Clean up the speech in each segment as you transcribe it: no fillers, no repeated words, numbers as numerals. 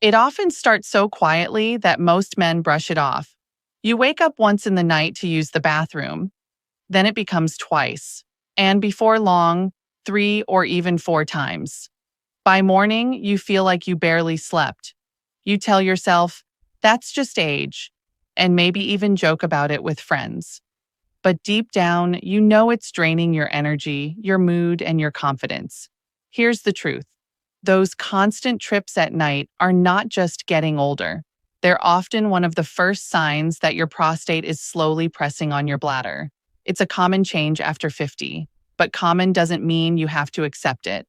It often starts so quietly that most men brush it off. You wake up once in the night to use the bathroom, then it becomes twice, and before long, 3 or even 4 times. By morning, you feel like you barely slept. You tell yourself, that's just age, and maybe even joke about it with friends. But deep down, you know it's draining your energy, your mood, and your confidence. Here's the truth. Those constant trips at night are not just getting older. They're often one of the first signs that your prostate is slowly pressing on your bladder. It's a common change after 50, but common doesn't mean you have to accept it.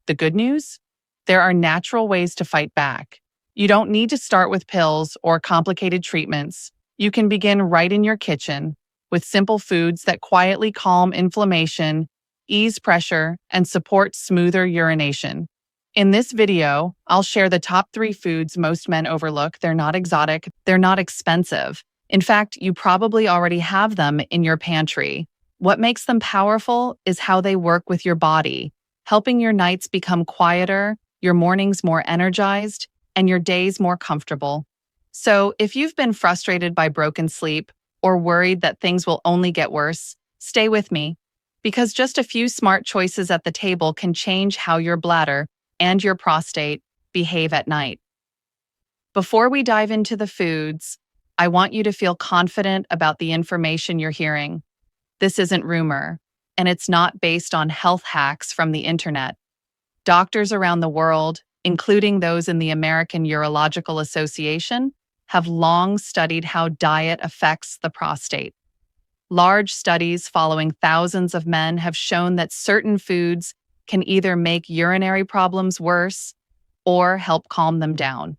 The good news? There are natural ways to fight back. You don't need to start with pills or complicated treatments. You can begin right in your kitchen with simple foods that quietly calm inflammation, ease pressure, and support smoother urination. In this video, I'll share the top 3 foods most men overlook. They're not exotic, they're not expensive. In fact, you probably already have them in your pantry. What makes them powerful is how they work with your body, helping your nights become quieter, your mornings more energized, and your days more comfortable. So, if you've been frustrated by broken sleep or worried that things will only get worse, stay with me, because just a few smart choices at the table can change how your bladder and your prostate behave at night. Before we dive into the foods, I want you to feel confident about the information you're hearing. This isn't rumor, and it's not based on health hacks from the internet. Doctors around the world, including those in the American Urological Association, have long studied how diet affects the prostate. Large studies following thousands of men have shown that certain foods can either make urinary problems worse or help calm them down.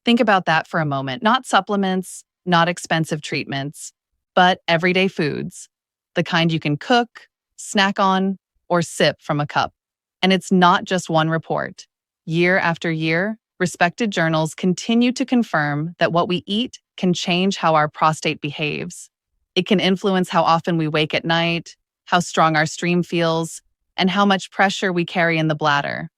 Think about that for a moment. Not supplements, not expensive treatments, but everyday foods, the kind you can cook, snack on, or sip from a cup. And it's not just one report. Year after year, respected journals continue to confirm that what we eat can change how our prostate behaves. It can influence how often we wake at night, how strong our stream feels, and how much pressure we carry in the bladder.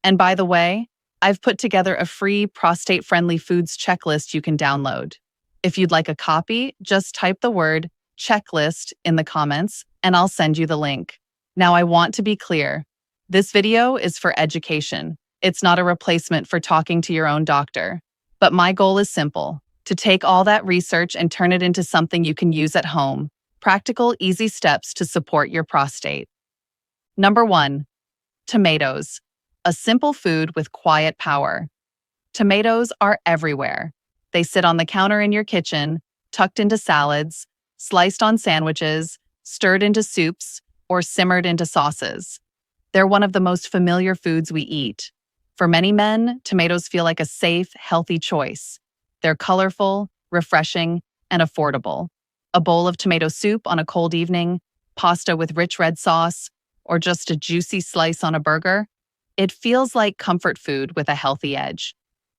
And by the way, I've put together a free prostate-friendly foods checklist you can download. If you'd like a copy, just type the word checklist in the comments and I'll send you the link. Now, I want to be clear. This video is for education. It's not a replacement for talking to your own doctor. But my goal is simple: to take all that research and turn it into something you can use at home. Practical, easy steps to support your prostate. Number 1, tomatoes. A simple food with quiet power. Tomatoes are everywhere. They sit on the counter in your kitchen, tucked into salads, sliced on sandwiches, stirred into soups, or simmered into sauces. They're one of the most familiar foods we eat. For many men, tomatoes feel like a safe, healthy choice. They're colorful, refreshing, and affordable. A bowl of tomato soup on a cold evening, pasta with rich red sauce, or just a juicy slice on a burger, it feels like comfort food with a healthy edge.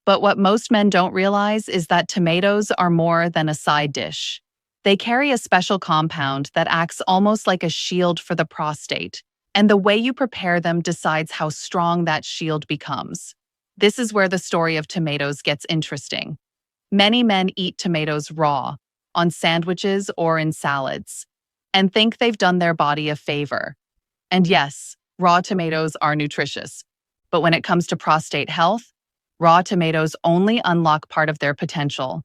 But what most men don't realize is that tomatoes are more than a side dish. They carry a special compound that acts almost like a shield for the prostate, and the way you prepare them decides how strong that shield becomes. This is where the story of tomatoes gets interesting. Many men eat tomatoes raw, on sandwiches or in salads, and think they've done their body a favor. And yes, raw tomatoes are nutritious. But when it comes to prostate health, raw tomatoes only unlock part of their potential.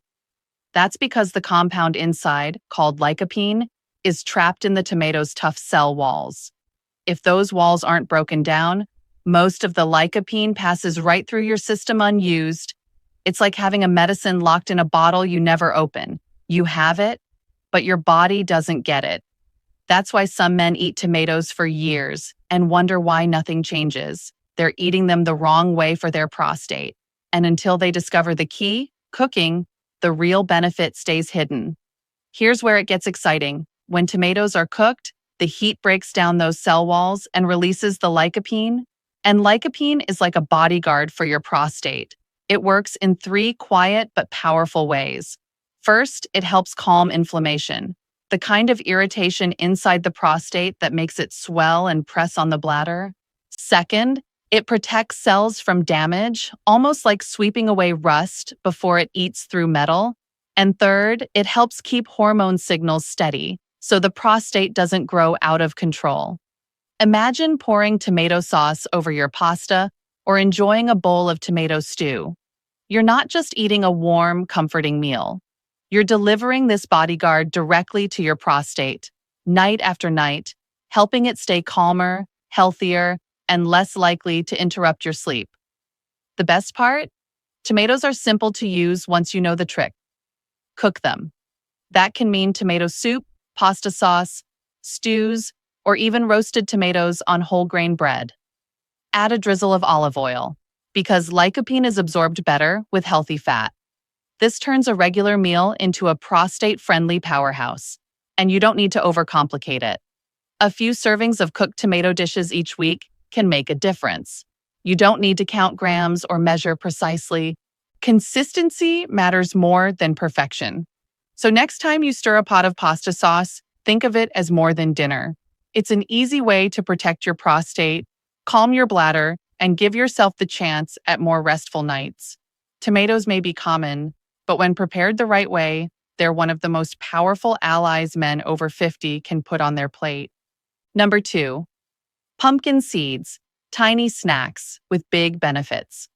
That's because the compound inside, called lycopene, is trapped in the tomato's tough cell walls. If those walls aren't broken down, most of the lycopene passes right through your system unused. It's like having a medicine locked in a bottle you never open. You have it, but your body doesn't get it. That's why some men eat tomatoes for years and wonder why nothing changes. They're eating them the wrong way for their prostate. And until they discover the key, cooking, the real benefit stays hidden. Here's where it gets exciting. When tomatoes are cooked, the heat breaks down those cell walls and releases the lycopene. And lycopene is like a bodyguard for your prostate. It works in 3 quiet but powerful ways. First, it helps calm inflammation, the kind of irritation inside the prostate that makes it swell and press on the bladder. Second, It protects cells from damage, almost like sweeping away rust before it eats through metal. And third, it helps keep hormone signals steady, so the prostate doesn't grow out of control. Imagine pouring tomato sauce over your pasta or enjoying a bowl of tomato stew. You're not just eating a warm, comforting meal. You're delivering this bodyguard directly to your prostate, night after night, helping it stay calmer, healthier, and less likely to interrupt your sleep. The best part? Tomatoes are simple to use once you know the trick. Cook them. That can mean tomato soup, pasta sauce, stews, or even roasted tomatoes on whole grain bread. Add a drizzle of olive oil, because lycopene is absorbed better with healthy fat. This turns a regular meal into a prostate-friendly powerhouse, and you don't need to overcomplicate it. A few servings of cooked tomato dishes each week can make a difference. You don't need to count grams or measure precisely. Consistency matters more than perfection. So next time you stir a pot of pasta sauce, think of it as more than dinner. It's an easy way to protect your prostate, calm your bladder, and give yourself the chance at more restful nights. Tomatoes may be common, but when prepared the right way, they're one of the most powerful allies men over 50 can put on their plate. Number 2, pumpkin seeds, tiny snacks with big benefits.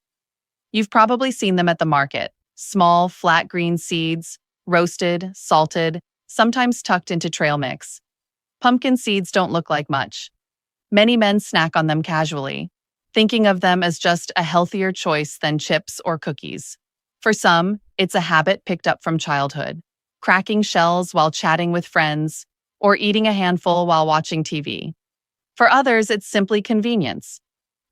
You've probably seen them at the market. Small, flat green seeds, roasted, salted, sometimes tucked into trail mix. Pumpkin seeds don't look like much. Many men snack on them casually, thinking of them as just a healthier choice than chips or cookies. For some, it's a habit picked up from childhood, cracking shells while chatting with friends, or eating a handful while watching TV. For others, it's simply convenience.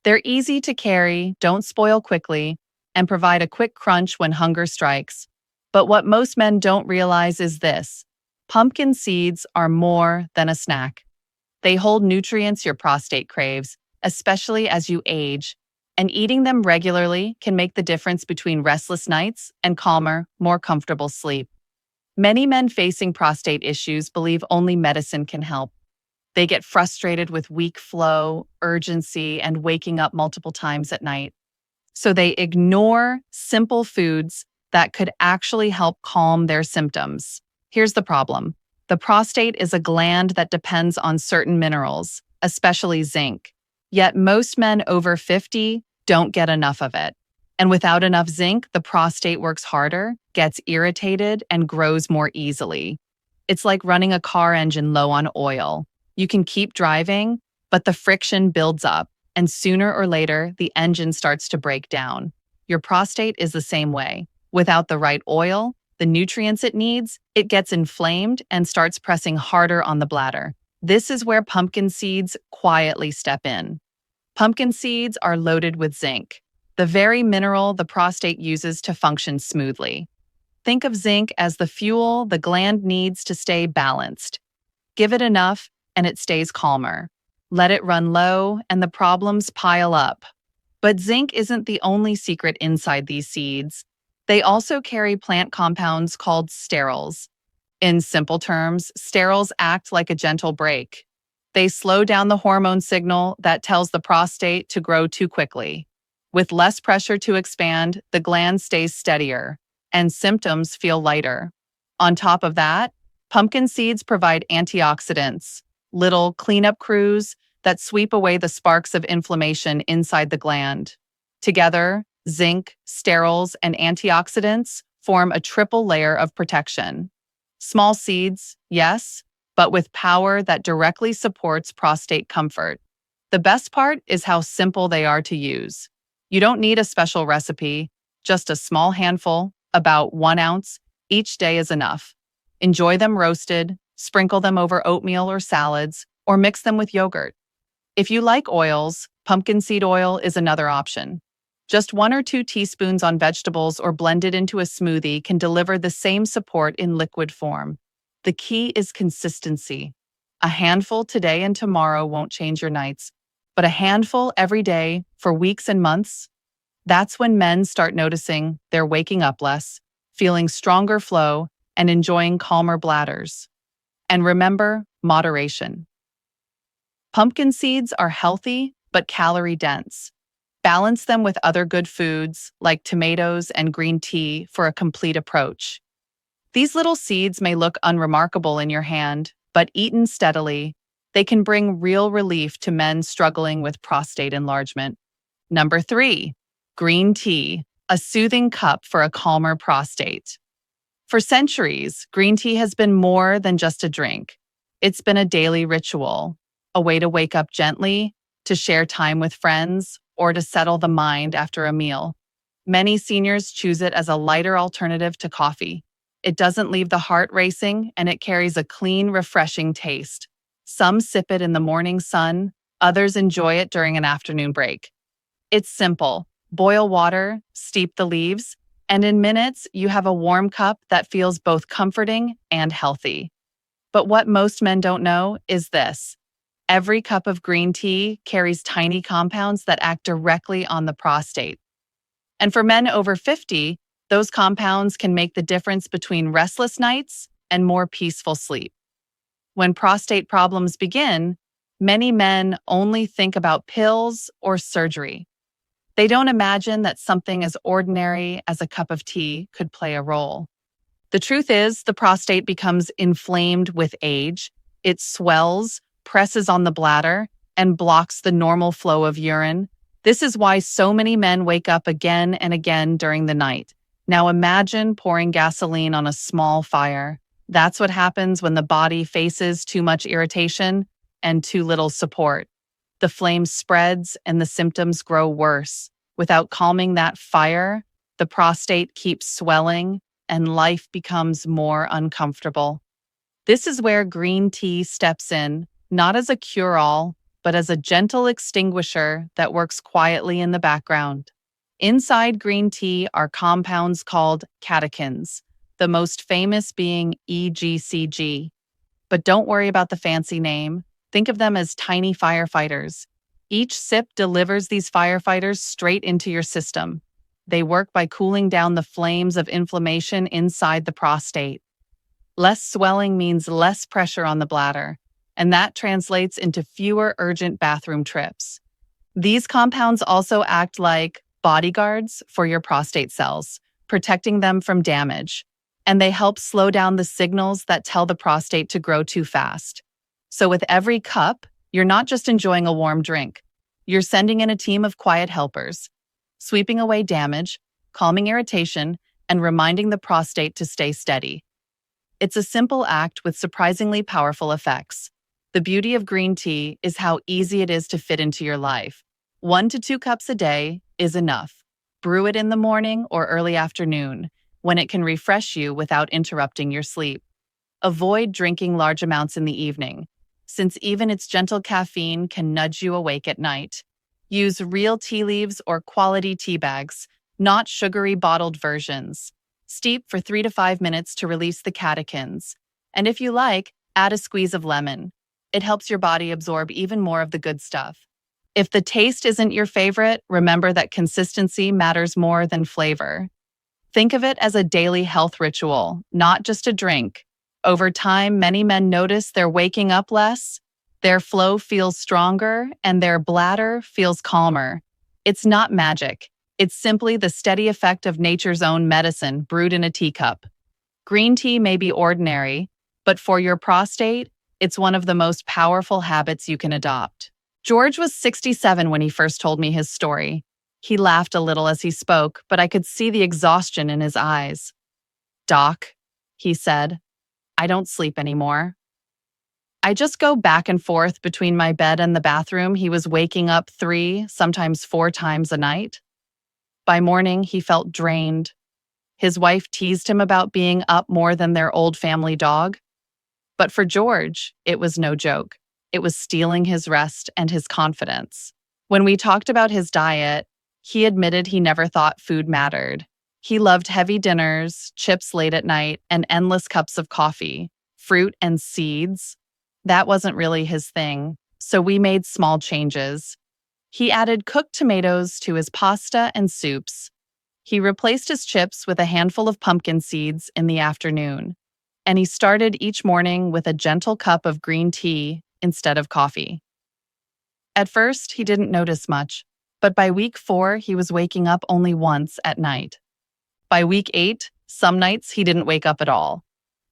They're easy to carry, don't spoil quickly, and provide a quick crunch when hunger strikes. But what most men don't realize is this: pumpkin seeds are more than a snack. They hold nutrients your prostate craves, especially as you age, and eating them regularly can make the difference between restless nights and calmer, more comfortable sleep. Many men facing prostate issues believe only medicine can help. They get frustrated with weak flow, urgency, and waking up multiple times at night. So they ignore simple foods that could actually help calm their symptoms. Here's the problem. The prostate is a gland that depends on certain minerals, especially zinc. Yet most men over 50 don't get enough of it. And without enough zinc, the prostate works harder, gets irritated, and grows more easily. It's like running a car engine low on oil. You can keep driving, but the friction builds up, and sooner or later, the engine starts to break down. Your prostate is the same way. Without the right oil, the nutrients it needs, it gets inflamed and starts pressing harder on the bladder. This is where pumpkin seeds quietly step in. Pumpkin seeds are loaded with zinc, the very mineral the prostate uses to function smoothly. Think of zinc as the fuel the gland needs to stay balanced. Give it enough, and it stays calmer. Let it run low, and the problems pile up. But zinc isn't the only secret inside these seeds. They also carry plant compounds called sterols. In simple terms, sterols act like a gentle brake. They slow down the hormone signal that tells the prostate to grow too quickly. With less pressure to expand, the gland stays steadier, and symptoms feel lighter. On top of that, pumpkin seeds provide antioxidants, little cleanup crews that sweep away the sparks of inflammation inside the gland. Together, zinc, sterols, and antioxidants form a triple layer of protection. Small seeds, yes, but with power that directly supports prostate comfort. The best part is how simple they are to use. You don't need a special recipe, just a small handful, about 1 ounce, each day is enough. Enjoy them roasted, sprinkle them over oatmeal or salads, or mix them with yogurt. If you like oils, pumpkin seed oil is another option. Just 1 or 2 teaspoons on vegetables or blended into a smoothie can deliver the same support in liquid form. The key is consistency. A handful today and tomorrow won't change your nights, but a handful every day for weeks and months, that's when men start noticing they're waking up less, feeling stronger flow, and enjoying calmer bladders. And remember, moderation. Pumpkin seeds are healthy but calorie dense. Balance them with other good foods like tomatoes and green tea for a complete approach. These little seeds may look unremarkable in your hand, but eaten steadily, they can bring real relief to men struggling with prostate enlargement. Number 3, green tea, a soothing cup for a calmer prostate. For centuries, green tea has been more than just a drink. It's been a daily ritual, a way to wake up gently, to share time with friends, or to settle the mind after a meal. Many seniors choose it as a lighter alternative to coffee. It doesn't leave the heart racing, and it carries a clean, refreshing taste. Some sip it in the morning sun, others enjoy it during an afternoon break. It's simple. Boil water, steep the leaves, and in minutes, you have a warm cup that feels both comforting and healthy. But what most men don't know is this. Every cup of green tea carries tiny compounds that act directly on the prostate. And for men over 50, those compounds can make the difference between restless nights and more peaceful sleep. When prostate problems begin, many men only think about pills or surgery. They don't imagine that something as ordinary as a cup of tea could play a role. The truth is, the prostate becomes inflamed with age. It swells, presses on the bladder, and blocks the normal flow of urine. This is why so many men wake up again and again during the night. Now imagine pouring gasoline on a small fire. That's what happens when the body faces too much irritation and too little support. The flame spreads and the symptoms grow worse. Without calming that fire, the prostate keeps swelling and life becomes more uncomfortable. This is where green tea steps in, not as a cure-all, but as a gentle extinguisher that works quietly in the background. Inside green tea are compounds called catechins, the most famous being EGCG. But don't worry about the fancy name. Think of them as tiny firefighters. Each sip delivers these firefighters straight into your system. They work by cooling down the flames of inflammation inside the prostate. Less swelling means less pressure on the bladder, and that translates into fewer urgent bathroom trips. These compounds also act like bodyguards for your prostate cells, protecting them from damage, and they help slow down the signals that tell the prostate to grow too fast. So with every cup, you're not just enjoying a warm drink. You're sending in a team of quiet helpers, sweeping away damage, calming irritation, and reminding the prostate to stay steady. It's a simple act with surprisingly powerful effects. The beauty of green tea is how easy it is to fit into your life. 1 to 2 cups a day is enough. Brew it in the morning or early afternoon, when it can refresh you without interrupting your sleep. Avoid drinking large amounts in the evening, since even its gentle caffeine can nudge you awake at night. Use real tea leaves or quality tea bags, not sugary bottled versions. Steep for 3 to 5 minutes to release the catechins. And if you like, add a squeeze of lemon. It helps your body absorb even more of the good stuff. If the taste isn't your favorite, remember that consistency matters more than flavor. Think of it as a daily health ritual, not just a drink. Over time, many men notice they're waking up less, their flow feels stronger, and their bladder feels calmer. It's not magic. It's simply the steady effect of nature's own medicine brewed in a teacup. Green tea may be ordinary, but for your prostate, it's one of the most powerful habits you can adopt. George was 67 when he first told me his story. He laughed a little as he spoke, but I could see the exhaustion in his eyes. "Doc," he said, "I don't sleep anymore. I just go back and forth between my bed and the bathroom." He was waking up 3, sometimes 4 times a night. By morning, he felt drained. His wife teased him about being up more than their old family dog. But for George, it was no joke. It was stealing his rest and his confidence. When we talked about his diet, he admitted he never thought food mattered. He loved heavy dinners, chips late at night, and endless cups of coffee, fruit and seeds. That wasn't really his thing, so we made small changes. He added cooked tomatoes to his pasta and soups. He replaced his chips with a handful of pumpkin seeds in the afternoon, and he started each morning with a gentle cup of green tea instead of coffee. At first, he didn't notice much. But by week 4, he was waking up only once at night. By week 8, some nights he didn't wake up at all.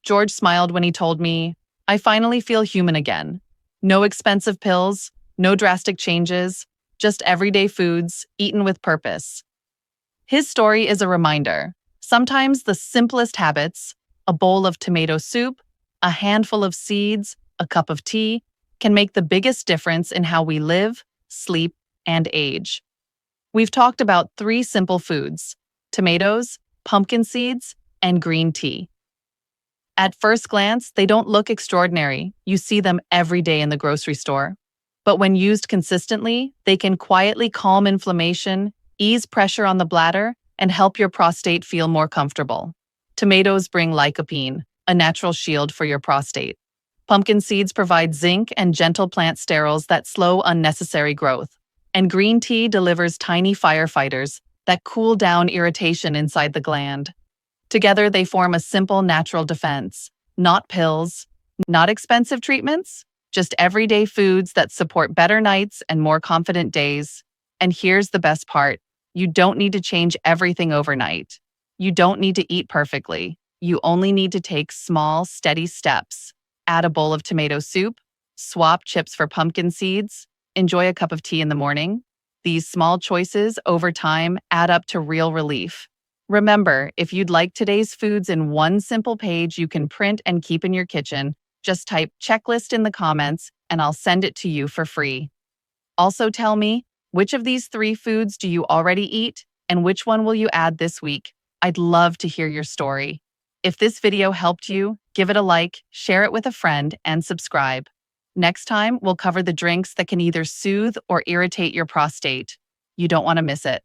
George smiled when he told me, "I finally feel human again. No expensive pills, no drastic changes, just everyday foods eaten with purpose." His story is a reminder. Sometimes the simplest habits, a bowl of tomato soup, a handful of seeds, a cup of tea, can make the biggest difference in how we live, sleep, and age. We've talked about 3 simple foods: tomatoes, pumpkin seeds, and green tea. At first glance, they don't look extraordinary. You see them every day in the grocery store. But when used consistently, they can quietly calm inflammation, ease pressure on the bladder, and help your prostate feel more comfortable. Tomatoes bring lycopene, a natural shield for your prostate. Pumpkin seeds provide zinc and gentle plant sterols that slow unnecessary growth. And green tea delivers tiny firefighters that cool down irritation inside the gland. Together, they form a simple natural defense. Not pills, not expensive treatments, just everyday foods that support better nights and more confident days. And here's the best part. You don't need to change everything overnight. You don't need to eat perfectly. You only need to take small, steady steps. Add a bowl of tomato soup, swap chips for pumpkin seeds, enjoy a cup of tea in the morning. These small choices over time add up to real relief. Remember, if you'd like today's foods in one simple page you can print and keep in your kitchen, just type checklist in the comments and I'll send it to you for free. Also tell me, which of these 3 foods do you already eat and which one will you add this week? I'd love to hear your story. If this video helped you, give it a like, share it with a friend, and subscribe. Next time, we'll cover the drinks that can either soothe or irritate your prostate. You don't want to miss it.